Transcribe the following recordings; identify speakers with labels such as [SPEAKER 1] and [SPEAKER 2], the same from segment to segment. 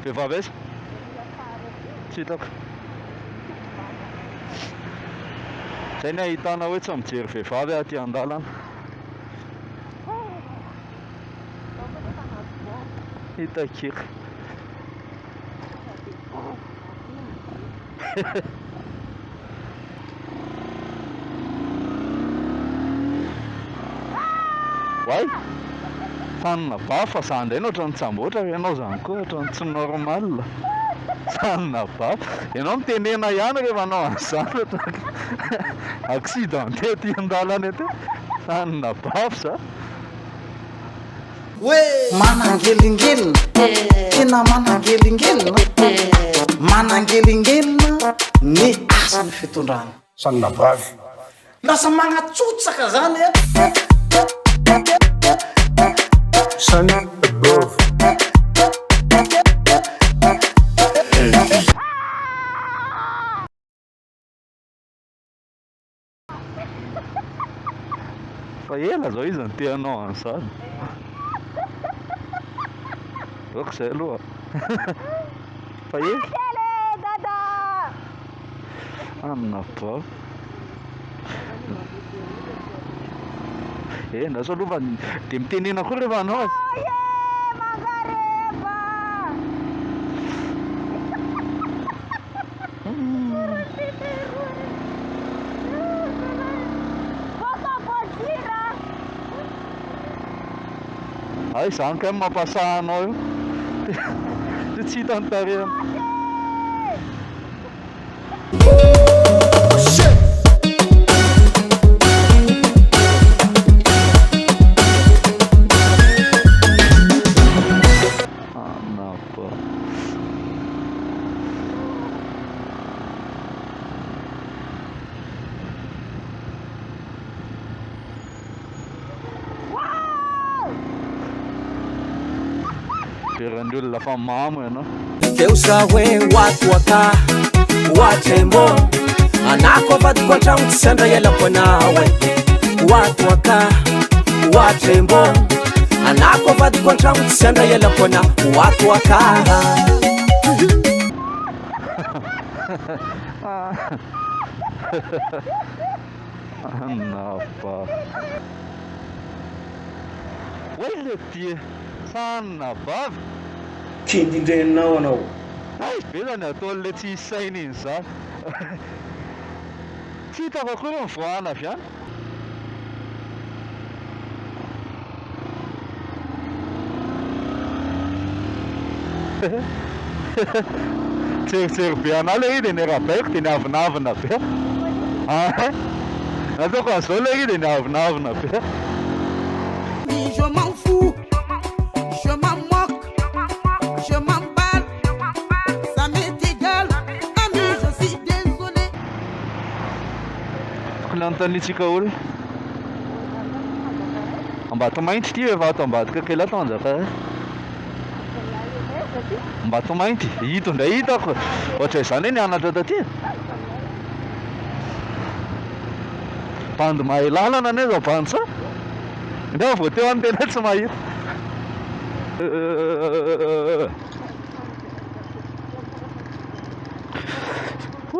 [SPEAKER 1] Vehivavy aiza? Tsy hitako. Zay ny ahitana hoe tsy mijery vehivavy aty an-dalana. Hitakika. Way sanina bafa sandraina ohatrany tsamboatra ianao zany koa ohatrany tsy normal. Sanina bafa ianao mitenena ihany rehefa anao an'izany accident ety an-dalana ety sanina bafa za
[SPEAKER 2] hoe manangelingelina tena manangelingelina manangelingelina ny asany fitondrana
[SPEAKER 3] sanina bavy
[SPEAKER 2] lasa magnatsotsaaka zany a
[SPEAKER 3] sany bavy
[SPEAKER 1] fa ela zao izy nyteanao an'izany ok zay aloha fa ela anina bavy ena so aloha de mitenena koa rehefa anao azy ay zany ka mampasahanao io tsy hita ny tarehana beran'ny olona fa mamo ianao
[SPEAKER 4] teo sa hoe oatoaka oatrembo anako avadiko an-tragno tsy sandra ialako anao e oatoaka oatrembo anako avadiko an-tragno tsy sandra ialako ana oatoaka
[SPEAKER 1] anapa hoe le ty sanina bavy
[SPEAKER 3] kindindreninao anao
[SPEAKER 1] ay be zany ataon'le tsy isainy iny zany tsy hitako akory mivoahana avy any tserisery be anao le i de ny rabaiko de ny avinavina be nataoko an'izao le i de ny avinavina be
[SPEAKER 4] Je m'en fous, je m'en moque, je m'emballe, ça m'est égal, ami, je suis désolé.
[SPEAKER 1] Kolantanitsika olona ambato mainty ty efa ato ambadika kely ato anjaka ambato mainty hito ndray hitako ohatra izany hoe nianatra taty bandy mahay lalana ane zao bandy sa nda vao teo any tena tsy mahita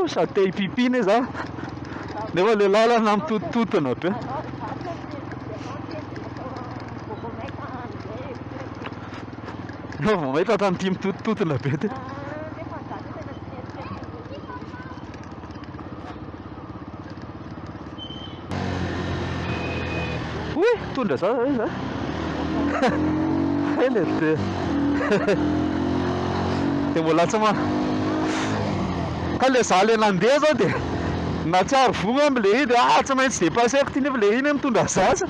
[SPEAKER 1] sa te hipipiny za nefa le lalana mitotototona be vao mahita tanyty mitotototona be ty oe tondra za za ele te de mbola tsy ma ka le za le nandeha zao de natsary vogna am'le i de tsy maintsy de passaiko ty nefa le iny mitondra zaza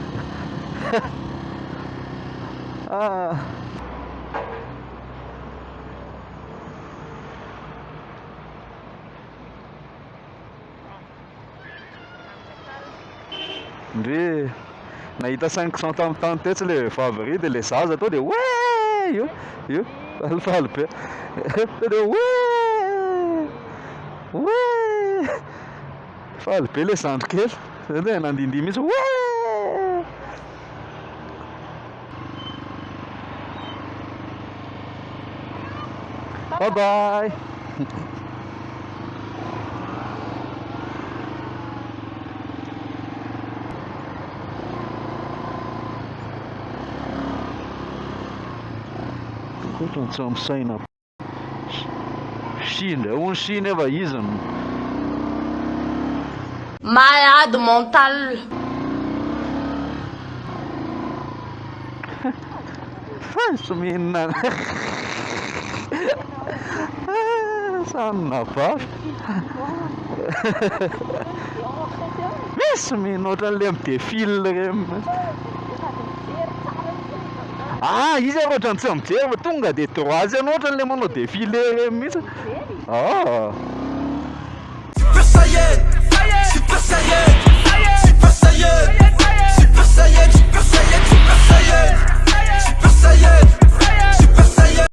[SPEAKER 1] ndre nahita 500 tamin'ny tany tetsy le vehivavy de le zaza to de oe io falifaly be de oe faly be le zandry kely de nandindihy mihitsy oe Bye. Ohatrany tsy misaina Chine, hono Chine efa izy
[SPEAKER 5] malade mental.
[SPEAKER 1] Tsy mihinana sanona vafy misy mihina ohatran'le midefile reny. Izy ohatrany tsy mijery fa tonga de droise iany ohatran'le manao defile reny mihitsy.